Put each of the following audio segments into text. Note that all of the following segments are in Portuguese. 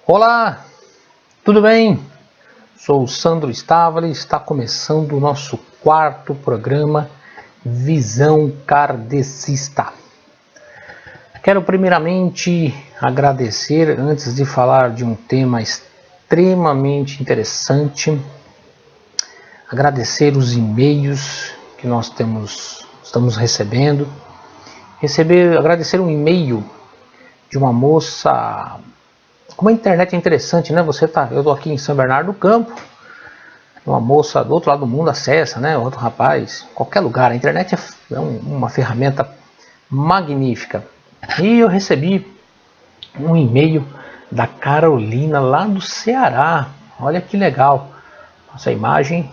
Olá, tudo bem? Sou o Sandro Stavale e está começando o nosso quarto programa Visão Kardecista. Quero primeiramente agradecer, antes de falar de um tema extremamente interessante, agradecer os e-mails que nós estamos recebendo. Agradecer um e-mail de uma moça. Como a internet é interessante, né? Eu estou aqui em São Bernardo do Campo, uma moça do outro lado do mundo acessa, né? Outro rapaz, qualquer lugar. A internet é uma ferramenta magnífica. E eu recebi um e-mail da Carolina lá do Ceará. Olha que legal. Nossa imagem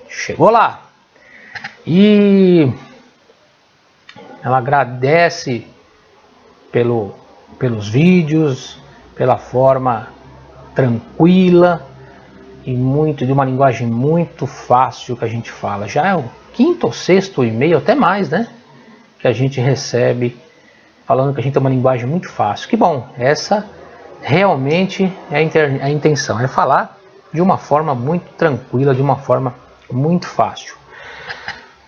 chegou lá. E ela agradece pelos vídeos, pela forma tranquila e de uma linguagem muito fácil que a gente fala. Já é o quinto ou sexto e-mail, até mais, né? Que a gente recebe falando que a gente tem uma linguagem muito fácil. Que bom, essa realmente é a intenção, é falar de uma forma muito tranquila, de uma forma muito fácil.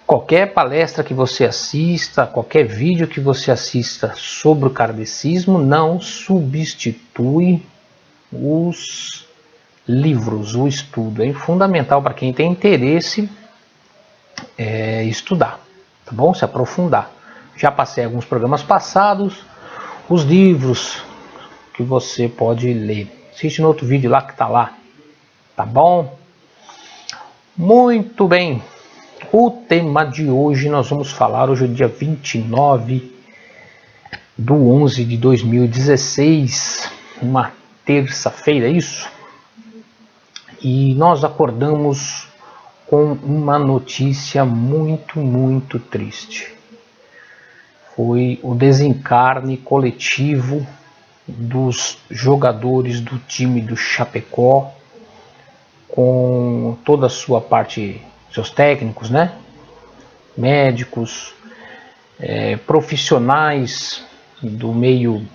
Qualquer palestra que você assista, qualquer vídeo que você assista sobre o kardecismo não substitui os livros, o estudo. É fundamental para quem tem interesse estudar, tá bom? Se aprofundar. Já passei alguns programas passados, os livros que você pode ler. Assiste no outro vídeo lá que tá lá, tá bom? Muito bem. O tema de hoje nós vamos falar, hoje é o dia 29/11 de 2016, uma terça-feira, é isso? E nós acordamos com uma notícia muito triste. Foi o desencarne coletivo dos jogadores do time do Chapecó, com toda a sua parte, seus técnicos, né? Médicos, profissionais do meio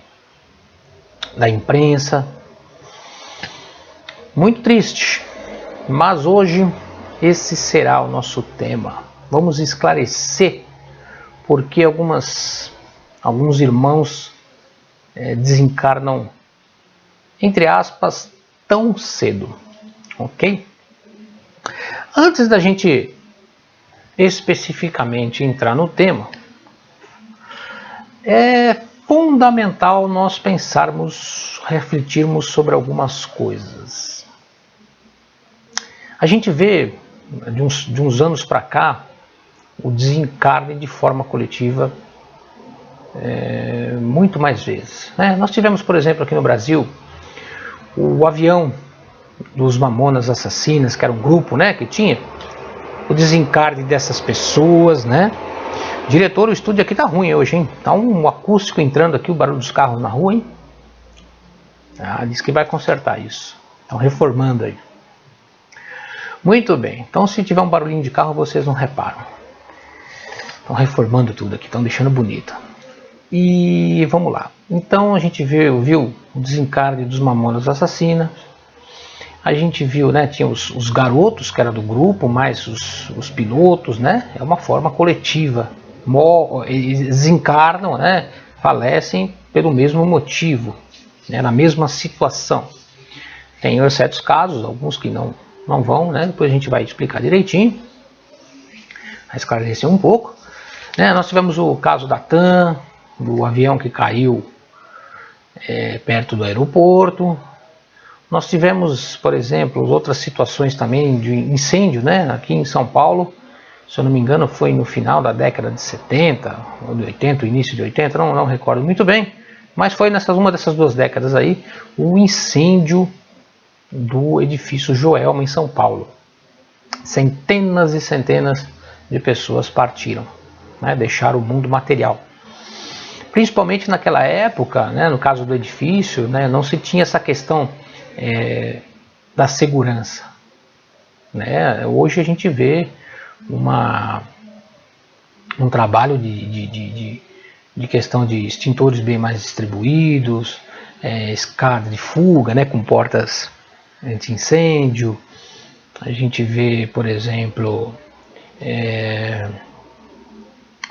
da imprensa. Muito triste, mas hoje esse será o nosso tema. Vamos esclarecer porque alguns irmãos desencarnam, entre aspas, tão cedo, ok? Antes da gente especificamente entrar no tema, é fundamental nós refletirmos sobre algumas coisas. A gente vê de uns anos para cá o desencarne de forma coletiva muito mais vezes, né? Nós tivemos, por exemplo, aqui no Brasil, o avião dos Mamonas Assassinas, que era um grupo, né, que tinha o desencarne dessas pessoas, né? Diretor, o estúdio aqui tá ruim hoje, hein? Tá um acústico entrando aqui, o barulho dos carros na rua, hein? Diz que vai consertar isso. Estão reformando aí. Muito bem, então se tiver um barulhinho de carro, vocês não reparam. Estão reformando tudo aqui, estão deixando bonito. E vamos lá. Então a gente viu o desencarne dos Mamonas Assassinas. A gente viu, né, tinha os garotos que era do grupo, mais os pilotos, né? É uma forma coletiva. Eles desencarnam, né? Falecem pelo mesmo motivo, né, na mesma situação. Tem certos casos, alguns que não vão, né? Depois a gente vai explicar direitinho, vai esclarecer um pouco, né? Nós tivemos o caso da TAM, do avião que caiu perto do aeroporto. Nós tivemos, por exemplo, outras situações também de incêndio, né? Aqui em São Paulo, se eu não me engano, foi no final da década de 70 ou de 80, início de 80, não recordo muito bem, mas foi uma dessas duas décadas aí, o incêndio do edifício Joelma em São Paulo. Centenas e centenas de pessoas partiram, né? Deixaram o mundo material. Principalmente naquela época, né, no caso do edifício, né, não se tinha essa questão da segurança, né? Hoje a gente vê um trabalho de questão de extintores bem mais distribuídos, escada de fuga, né, com portas anti-incêndio. A gente vê, por exemplo,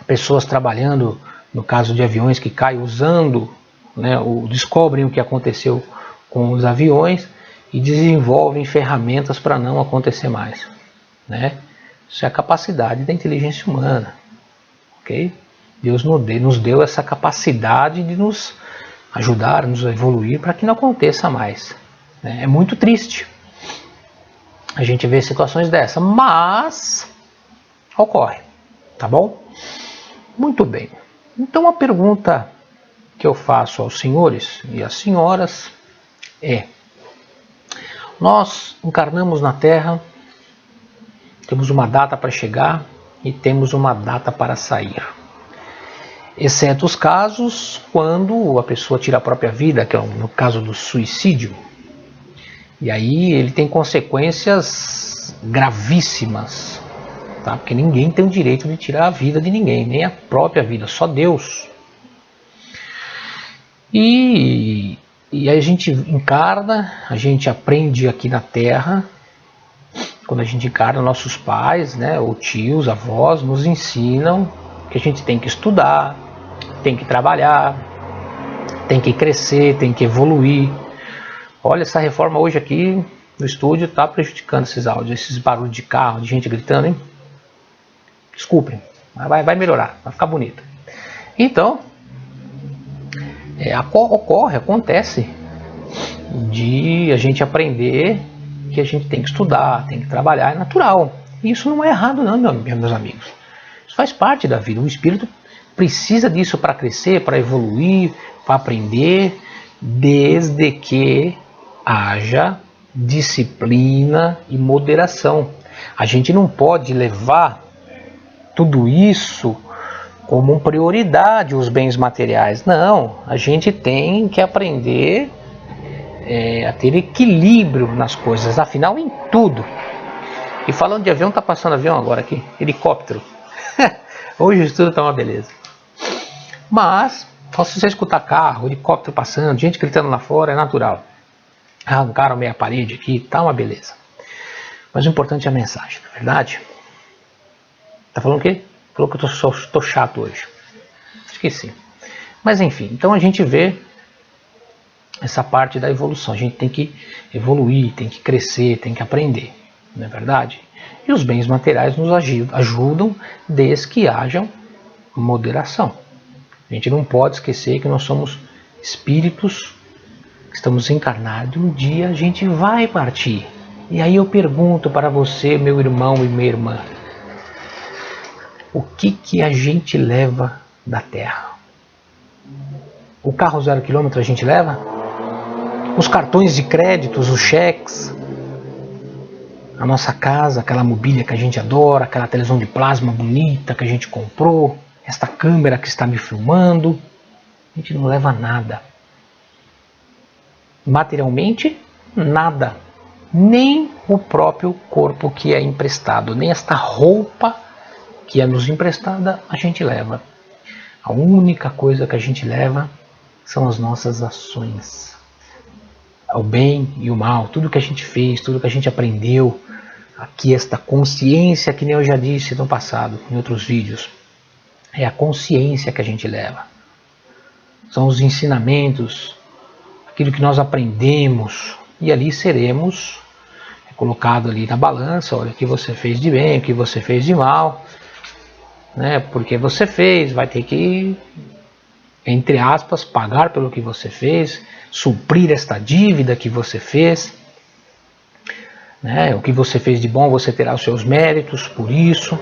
pessoas trabalhando, no caso de aviões que caem, usando, né, descobrem o que aconteceu com os aviões e desenvolvem ferramentas para não acontecer mais, né? Isso é a capacidade da inteligência humana, ok? Deus nos deu essa capacidade de nos ajudar, nos evoluir para que não aconteça mais, né? É muito triste a gente ver situações dessa, mas ocorre, tá bom? Muito bem. Então a pergunta que eu faço aos senhores e às senhoras é: nós encarnamos na Terra, temos uma data para chegar e temos uma data para sair. Exceto os casos quando a pessoa tira a própria vida, que é no caso do suicídio. E aí ele tem consequências gravíssimas, tá? Porque ninguém tem o direito de tirar a vida de ninguém, nem a própria vida, só Deus. E aí a gente encarna, a gente aprende aqui na Terra. Quando a gente encarna, nossos pais, né, ou tios, avós, nos ensinam que a gente tem que estudar, tem que trabalhar, tem que crescer, tem que evoluir. Olha, essa reforma hoje aqui no estúdio está prejudicando esses áudios, esses barulhos de carro, de gente gritando, hein? Desculpem, vai melhorar, vai ficar bonito. Então, acontece de a gente aprender que a gente tem que estudar, tem que trabalhar, é natural. E isso não é errado não, meus amigos. Isso faz parte da vida. O espírito precisa disso para crescer, para evoluir, para aprender, desde que haja disciplina e moderação. A gente não pode levar tudo isso como uma prioridade, os bens materiais. Não, a gente tem que aprender a ter equilíbrio nas coisas, afinal em tudo. E falando de avião, tá passando avião agora aqui, helicóptero. Hoje isso tudo tá uma beleza. Mas, se você escutar carro, helicóptero passando, gente gritando lá fora, é natural. Arrancaram meia parede aqui, tá uma beleza. Mas o importante é a mensagem, não é verdade? Tá falando o quê? Falou que eu tô chato hoje. Esqueci. Mas enfim, então a gente vê essa parte da evolução. A gente tem que evoluir, tem que crescer, tem que aprender, não é verdade? E os bens materiais nos ajudam desde que hajam moderação. A gente não pode esquecer que nós somos espíritos que estamos encarnados e um dia a gente vai partir. E aí eu pergunto para você, meu irmão e minha irmã, o que a gente leva da Terra? O carro 0 km a gente leva? Os cartões de créditos, os cheques, a nossa casa, aquela mobília que a gente adora, aquela televisão de plasma bonita que a gente comprou, esta câmera que está me filmando, a gente não leva nada. Materialmente, nada. Nem o próprio corpo que é emprestado, nem esta roupa que é nos emprestada a gente leva. A única coisa que a gente leva são as nossas ações. O bem e o mal, tudo que a gente fez, tudo que a gente aprendeu, aqui esta consciência, que nem eu já disse no passado, em outros vídeos, é a consciência que a gente leva. São os ensinamentos, aquilo que nós aprendemos, e ali seremos colocados ali na balança, olha o que você fez de bem, o que você fez de mal, né? Porque você fez, vai ter que, entre aspas, pagar pelo que você fez, suprir esta dívida que você fez, né? O que você fez de bom, você terá os seus méritos por isso,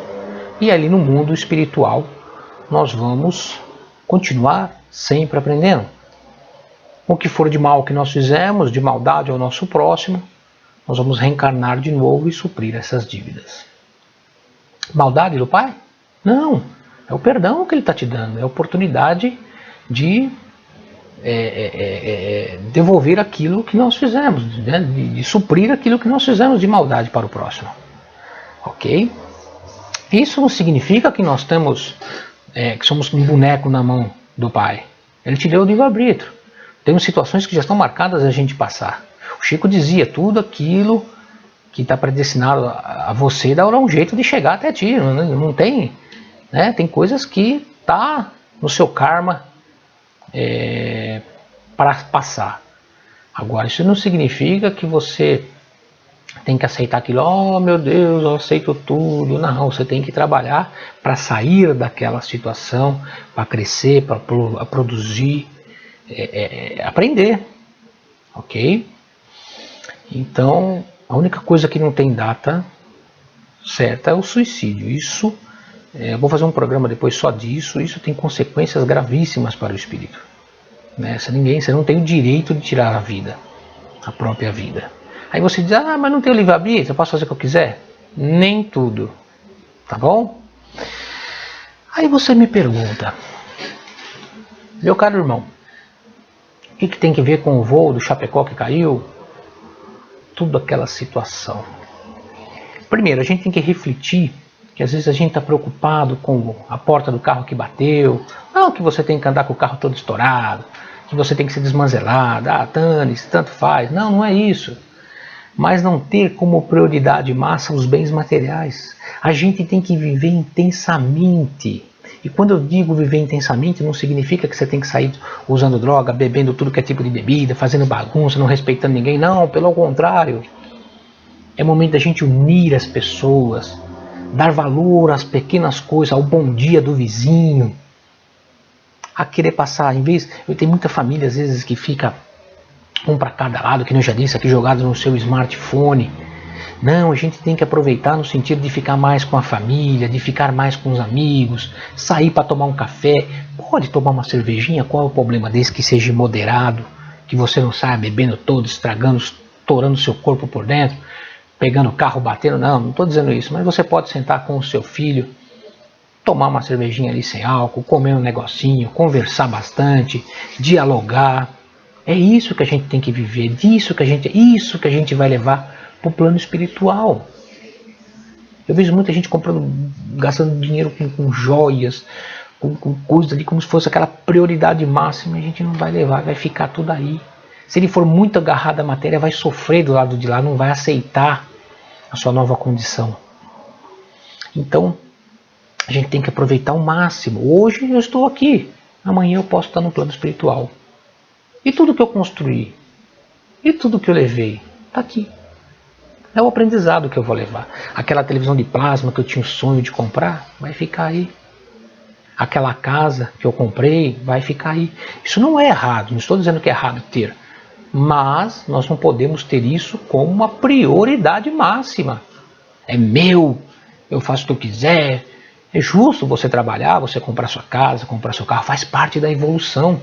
e ali no mundo espiritual nós vamos continuar sempre aprendendo. O que for de mal que nós fizemos, de maldade ao nosso próximo, nós vamos reencarnar de novo e suprir essas dívidas. Maldade do Pai? Não, é o perdão que Ele está te dando, é a oportunidade de devolver aquilo que nós fizemos, né? de suprir aquilo que nós fizemos de maldade para o próximo. Ok? Isso não significa que nós temos, que somos um boneco na mão do Pai. Ele te deu o livre-arbítrio. Tem situações que já estão marcadas a gente passar. O Chico dizia, tudo aquilo que está predestinado a você dará um jeito de chegar até ti. Não tem, né? Tem coisas que tá no seu karma para passar. Agora, isso não significa que você tem que aceitar aquilo, oh meu Deus, eu aceito tudo. Não, você tem que trabalhar para sair daquela situação, para crescer, para produzir, aprender, ok? Então, a única coisa que não tem data certa é o suicídio. Isso, eu vou fazer um programa depois só disso. Isso tem consequências gravíssimas para o espírito, né? Você não tem o direito de tirar a vida, a própria vida. Aí você diz, ah, mas não tem o livre-arbítrio, eu posso fazer o que eu quiser? Nem tudo, tá bom? Aí você me pergunta, meu caro irmão, o que tem que ver com o voo do Chapecó que caiu? Tudo aquela situação. Primeiro, a gente tem que refletir que às vezes a gente está preocupado com a porta do carro que bateu, não que você tem que andar com o carro todo estourado, que você tem que ser desmanzelado, dane-se, tanto faz. Não, não é isso. Mas não ter como prioridade máxima os bens materiais. A gente tem que viver intensamente. E quando eu digo viver intensamente, não significa que você tem que sair usando droga, bebendo tudo que é tipo de bebida, fazendo bagunça, não respeitando ninguém. Não, pelo contrário. É momento da gente unir as pessoas, dar valor às pequenas coisas, ao bom dia do vizinho. A querer passar, em vez... Eu tenho muita família, às vezes, que fica um para cada lado, que eu já disse aqui, jogado no seu smartphone. Não, a gente tem que aproveitar no sentido de ficar mais com a família, de ficar mais com os amigos, sair para tomar um café. Pode tomar uma cervejinha, qual é o problema desse? Que seja moderado, que você não saia bebendo todo, estragando, estourando seu corpo por dentro, pegando o carro, batendo. Não estou dizendo isso, mas você pode sentar com o seu filho, tomar uma cervejinha ali sem álcool, comer um negocinho, conversar bastante, dialogar. É isso que a gente tem que viver, isso que a gente vai levar para o plano espiritual. Eu vejo muita gente comprando, gastando dinheiro com joias, com coisas ali como se fosse aquela prioridade máxima. A gente não vai levar, vai ficar tudo aí. Se ele for muito agarrado à matéria, vai sofrer do lado de lá, não vai aceitar a sua nova condição. Então, a gente tem que aproveitar ao máximo. Hoje eu estou aqui, amanhã eu posso estar no plano espiritual. E tudo que eu construí, e tudo que eu levei, está aqui. É o aprendizado que eu vou levar. Aquela televisão de plasma que eu tinha o sonho de comprar, vai ficar aí. Aquela casa que eu comprei, vai ficar aí. Isso não é errado, não estou dizendo que é errado ter. Mas nós não podemos ter isso como uma prioridade máxima. É meu, eu faço o que eu quiser. É justo você trabalhar, você comprar sua casa, comprar seu carro, faz parte da evolução.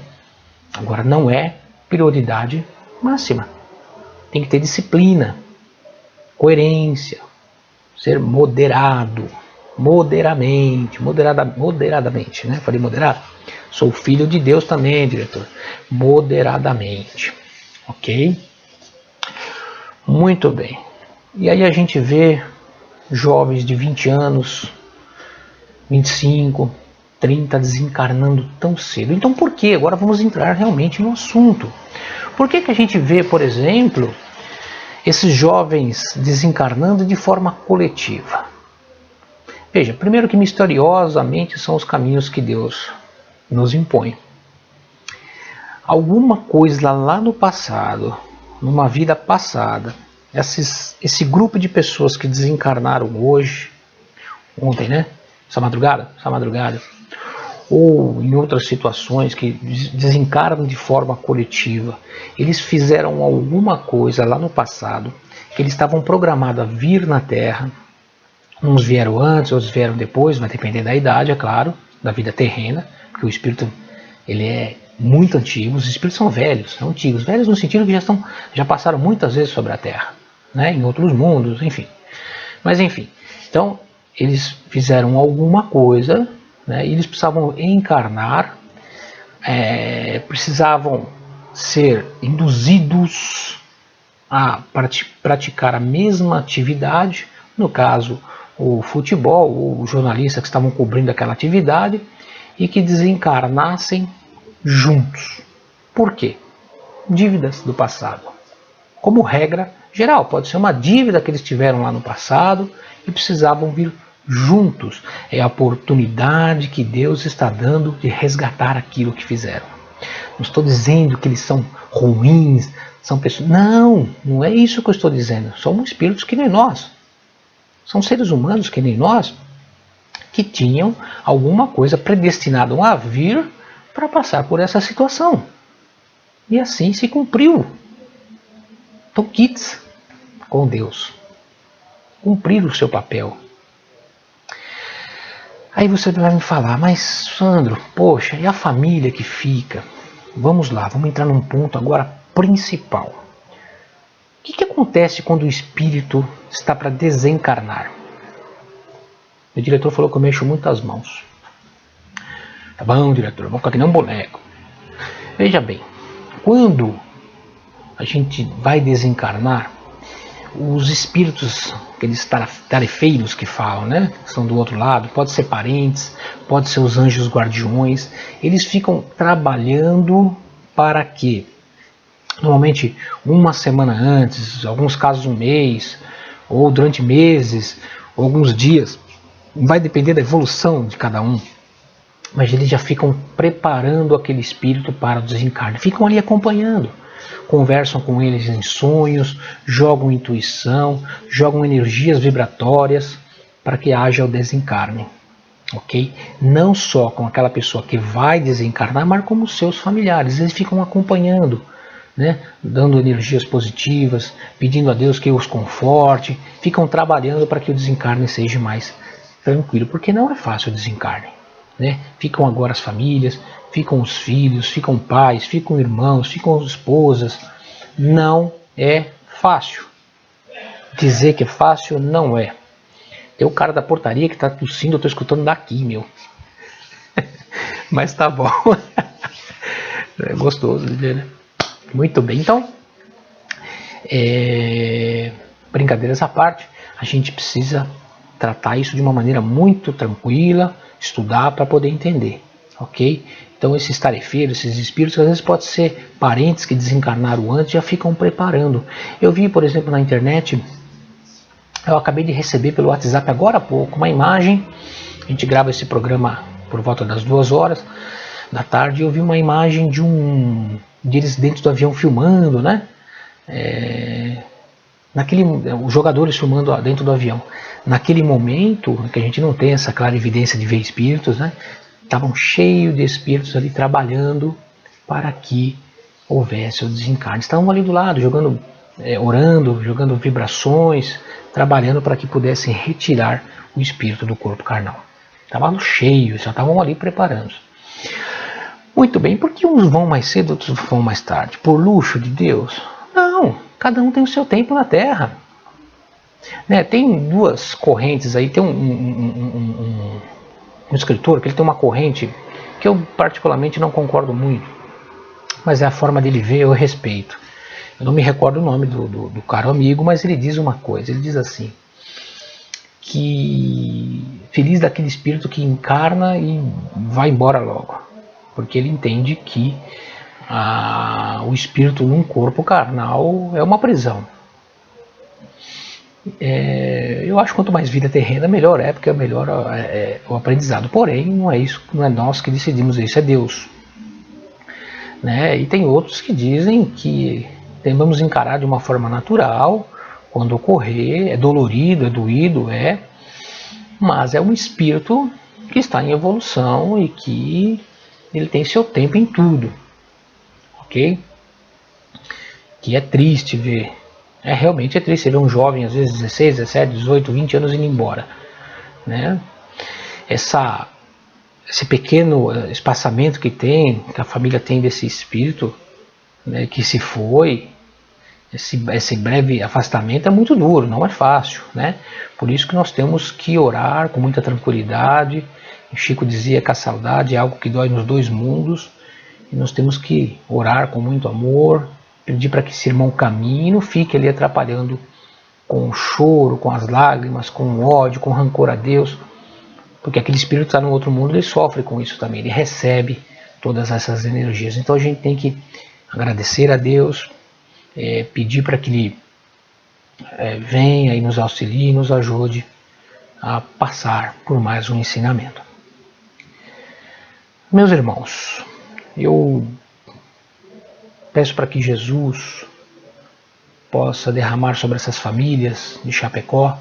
Agora não é prioridade máxima. Tem que ter disciplina, coerência, ser moderado, moderadamente, né? Falei moderado? Sou filho de Deus também, diretor. Moderadamente, ok? Muito bem. E aí a gente vê jovens de 20 anos, 25, 30 desencarnando tão cedo. Então por que? Agora vamos entrar realmente no assunto. Por que a gente vê, por exemplo, esses jovens desencarnando de forma coletiva? Veja, primeiro que misteriosamente são os caminhos que Deus nos impõe. Alguma coisa lá no passado, numa vida passada, esse grupo de pessoas que desencarnaram hoje, ontem, né? Essa madrugada, ou em outras situações que desencarnam de forma coletiva, eles fizeram alguma coisa lá no passado, que eles estavam programados a vir na Terra. Uns vieram antes, outros vieram depois, vai depender da idade, é claro, da vida terrena, porque o espírito ele é muito antigo, os espíritos são velhos, são antigos, velhos no sentido que já passaram muitas vezes sobre a Terra, né, em outros mundos, enfim. Mas enfim, então eles fizeram alguma coisa, né, e eles precisavam encarnar, precisavam ser induzidos a praticar a mesma atividade, no caso o futebol, ou os jornalistas que estavam cobrindo aquela atividade, e que desencarnassem juntos. Por quê? dívidas do passado. Como regra geral, pode ser uma dívida que eles tiveram lá no passado e precisavam vir juntos. É a oportunidade que Deus está dando de resgatar aquilo que fizeram. Não estou dizendo que eles são ruins, são pessoas... Não, não é isso que eu estou dizendo. São espíritos que nem nós. São seres humanos que nem nós, que tinham alguma coisa predestinada a vir para passar por essa situação. E assim se cumpriu. Então, kids com Deus. Cumprir o seu papel. Aí você vai me falar, mas Sandro, poxa, e a família que fica? Vamos lá, vamos entrar num ponto agora principal. O que acontece quando o espírito está para desencarnar? O diretor falou que eu mexo muito as mãos. Tá bom, diretor, vamos ficar que nem um boneco. Veja bem, quando a gente vai desencarnar, os espíritos, aqueles tarefeiros que falam, né, que estão do outro lado, pode ser parentes, pode ser os anjos guardiões, eles ficam trabalhando para quê? Normalmente uma semana antes, alguns casos um mês, ou durante meses, ou alguns dias, vai depender da evolução de cada um, mas eles já ficam preparando aquele espírito para o desencarne, ficam ali acompanhando, conversam com eles em sonhos, jogam intuição, jogam energias vibratórias para que haja o desencarne, ok? Não só com aquela pessoa que vai desencarnar, mas como seus familiares, eles ficam acompanhando, né? Dando energias positivas, pedindo a Deus que os conforte, ficam trabalhando para que o desencarne seja mais tranquilo, porque não é fácil o desencarne, né? Ficam agora as famílias, ficam os filhos, ficam pais, ficam irmãos, ficam as esposas. Não é fácil. Dizer que é fácil não é. Tem o cara da portaria que está tossindo, eu estou escutando daqui, meu. Mas tá bom. É gostoso de ver, né? Muito bem, então, brincadeiras à parte, a gente precisa tratar isso de uma maneira muito tranquila, estudar para poder entender, ok? Então esses tarefeiros, esses espíritos, às vezes pode ser parentes que desencarnaram antes, já ficam preparando. Eu vi, por exemplo, na internet, eu acabei de receber pelo WhatsApp agora há pouco uma imagem, a gente grava esse programa por volta das 2 horas da tarde, eu vi uma imagem deles dentro do avião filmando, né? Os jogadores filmando dentro do avião. Naquele momento, que a gente não tem essa clara evidência de ver espíritos, né? Estavam cheios de espíritos ali trabalhando para que houvesse o desencarne. Estavam ali do lado, jogando, orando, jogando vibrações, trabalhando para que pudessem retirar o espírito do corpo carnal. Estavam cheios, já estavam ali preparando. Muito bem, por que uns vão mais cedo, outros vão mais tarde? Por luxo de Deus? Não, cada um tem o seu tempo na Terra. Né, tem duas correntes aí, tem um escritor que ele tem uma corrente que eu particularmente não concordo muito, mas é a forma dele ver, eu respeito. Eu não me recordo o nome do caro amigo, mas ele diz uma coisa, ele diz assim, que feliz daquele espírito que encarna e vai embora logo. Porque ele entende que o espírito num corpo carnal é uma prisão. Eu acho que quanto mais vida terrena, melhor é, porque é melhor o aprendizado. Porém, não é isso, não é nós que decidimos isso, é Deus. Né? E tem outros que dizem que devemos encarar de uma forma natural, quando ocorrer, é dolorido, é doído, mas é um espírito que está em evolução e que ele tem seu tempo em tudo, ok? Que é triste ver, realmente é triste ver um jovem, às vezes 16, 17, 18, 20 anos indo embora, né? Esse pequeno espaçamento que a família tem desse espírito, né, que se foi, esse breve afastamento é muito duro, não é fácil, né? Por isso que nós temos que orar com muita tranquilidade. Chico dizia que a saudade é algo que dói nos dois mundos, e nós temos que orar com muito amor, pedir para que esse irmão caminhe e não fique ali atrapalhando com o choro, com as lágrimas, com o ódio, com o rancor a Deus, porque aquele espírito está no outro mundo, ele sofre com isso também, ele recebe todas essas energias. Então a gente tem que agradecer a Deus, pedir para que Ele venha e nos auxilie, nos ajude a passar por mais um ensinamento. Meus irmãos, eu peço para que Jesus possa derramar sobre essas famílias de Chapecó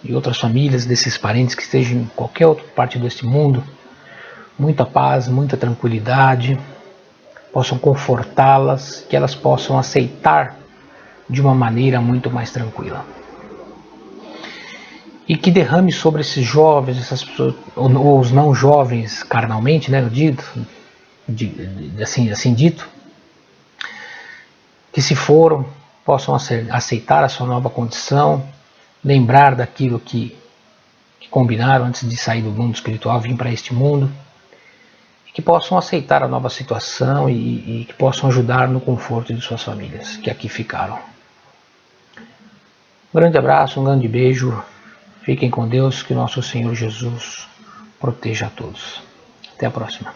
e outras famílias desses parentes que estejam em qualquer outra parte deste mundo, muita paz, muita tranquilidade, possam confortá-las, que elas possam aceitar de uma maneira muito mais tranquila. E que derrame sobre esses jovens, essas pessoas, ou os não jovens carnalmente, né, dito, assim dito, que se foram, possam aceitar a sua nova condição, lembrar daquilo que combinaram antes de sair do mundo espiritual, vir para este mundo, e que possam aceitar a nova situação e que possam ajudar no conforto de suas famílias que aqui ficaram. Um grande abraço, um grande beijo, fiquem com Deus, que nosso Senhor Jesus proteja a todos. Até a próxima.